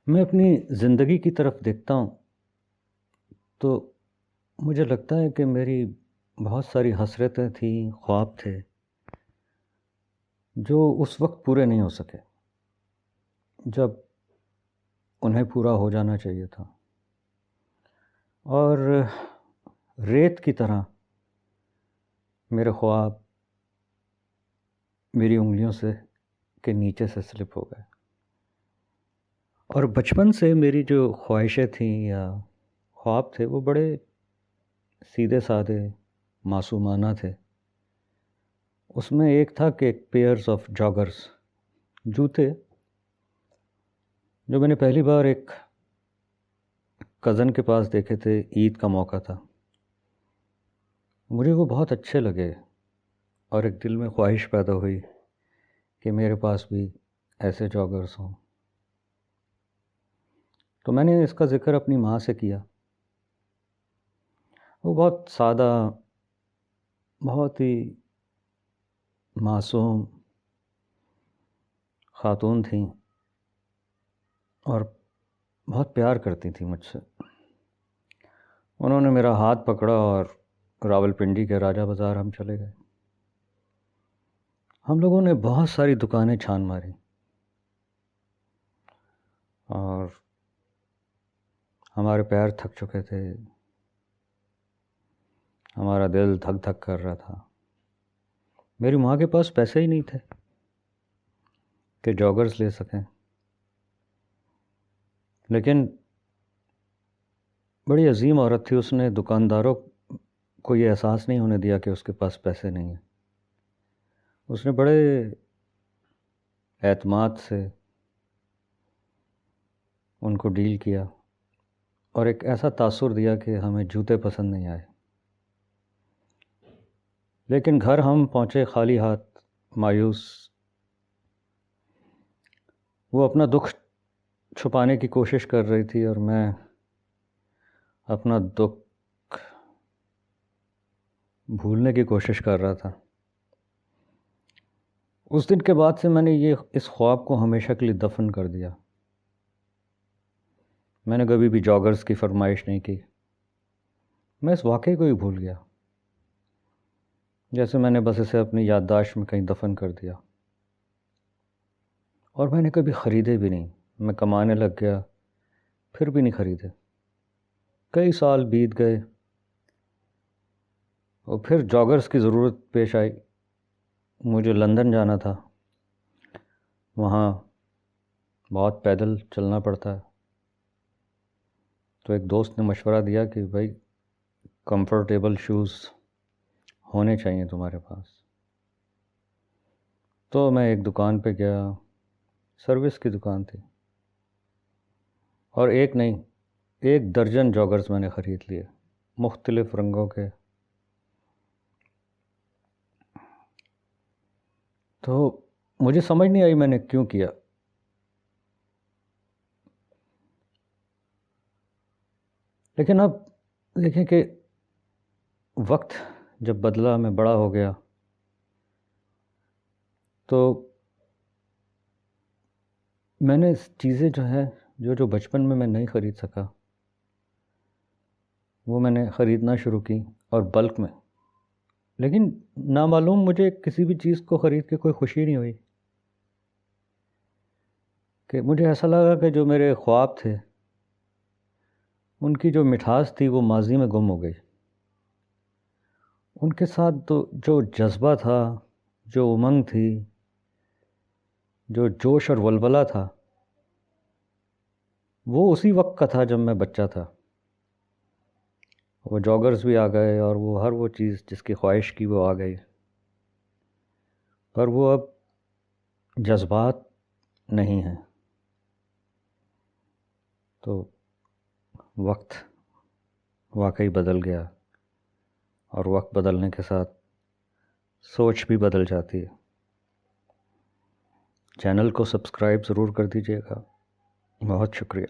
میں اپنی زندگی کی طرف دیکھتا ہوں تو مجھے لگتا ہے کہ میری بہت ساری حسرتیں تھیں، خواب تھے جو اس وقت پورے نہیں ہو سکے جب انہیں پورا ہو جانا چاہیے تھا، اور ریت کی طرح میرے خواب میری انگلیوں سے کے نیچے سے سلپ ہو گئے۔ اور بچپن سے میری جو خواہشیں تھیں یا خواب تھے وہ بڑے سیدھے سادے معصومانہ تھے۔ اس میں ایک تھا کہ پیئرز آف جاگرز، جوتے جو میں نے پہلی بار ایک کزن کے پاس دیکھے تھے، عید کا موقع تھا، مجھے وہ بہت اچھے لگے اور ایک دل میں خواہش پیدا ہوئی کہ میرے پاس بھی ایسے جاگرز ہوں۔ تو میں نے اس کا ذکر اپنی ماں سے کیا۔ وہ بہت سادہ، بہت ہی معصوم خاتون تھیں اور بہت پیار کرتی تھیں مجھ سے۔ انہوں نے میرا ہاتھ پکڑا اور راولپنڈی کے راجہ بازار ہم چلے گئے۔ ہم لوگوں نے بہت ساری دکانیں چھان ماری اور ہمارے پیر تھک چکے تھے، ہمارا دل دھک دھک کر رہا تھا۔ میری ماں کے پاس پیسے ہی نہیں تھے کہ جاگرز لے سکیں، لیکن بڑی عظیم عورت تھی، اس نے دکانداروں کو یہ احساس نہیں ہونے دیا کہ اس کے پاس پیسے نہیں ہیں۔ اس نے بڑے اعتماد سے ان کو ڈیل کیا اور ایک ایسا تاثر دیا کہ ہمیں جوتے پسند نہیں آئے، لیکن گھر ہم پہنچے خالی ہاتھ، مایوس۔ وہ اپنا دکھ چھپانے کی کوشش کر رہی تھی اور میں اپنا دکھ بھولنے کی کوشش کر رہا تھا۔ اس دن کے بعد سے میں نے اس خواب کو ہمیشہ کے لیے دفن کر دیا۔ میں نے کبھی بھی جاگرز کی فرمائش نہیں کی۔ میں اس واقعے کو ہی بھول گیا، جیسے میں نے بس اسے اپنی یادداشت میں کہیں دفن کر دیا، اور میں نے کبھی خریدے بھی نہیں۔ میں کمانے لگ گیا، پھر بھی نہیں خریدے۔ کئی سال بیت گئے اور پھر جاگرز کی ضرورت پیش آئی۔ مجھے لندن جانا تھا، وہاں بہت پیدل چلنا پڑتا ہے، تو ایک دوست نے مشورہ دیا کہ بھائی کمفرٹیبل شوز ہونے چاہیے تمہارے پاس۔ تو میں ایک دکان پہ گیا، سروس کی دکان تھی، اور ایک نہیں، 1 درجن جاگرز میں نے خرید لیے، مختلف رنگوں کے۔ تو مجھے سمجھ نہیں آئی میں نے کیوں کیا۔ لیکن اب دیکھیں کہ وقت جب بدلا، میں بڑا ہو گیا، تو میں نے چیزیں جو ہیں جو بچپن میں نہیں خرید سکا، وہ میں نے خریدنا شروع کی، اور بلک میں۔ لیکن نامعلوم مجھے کسی بھی چیز کو خرید کے کوئی خوشی نہیں ہوئی، کہ مجھے ایسا لگا کہ جو میرے خواب تھے ان کی جو مٹھاس تھی وہ ماضی میں گم ہو گئی۔ ان کے ساتھ تو جو جذبہ تھا، جو امنگ تھی، جو جوش اور ولولہ تھا، وہ اسی وقت کا تھا جب میں بچہ تھا۔ وہ جاگرز بھی آ گئے اور ہر وہ چیز جس کی خواہش کی وہ آ گئی، پر وہ اب جذبات نہیں ہیں۔ تو وقت واقعی بدل گیا، اور وقت بدلنے کے ساتھ سوچ بھی بدل جاتی ہے۔ چینل کو سبسکرائب ضرور کر دیجیے گا۔ بہت شکریہ۔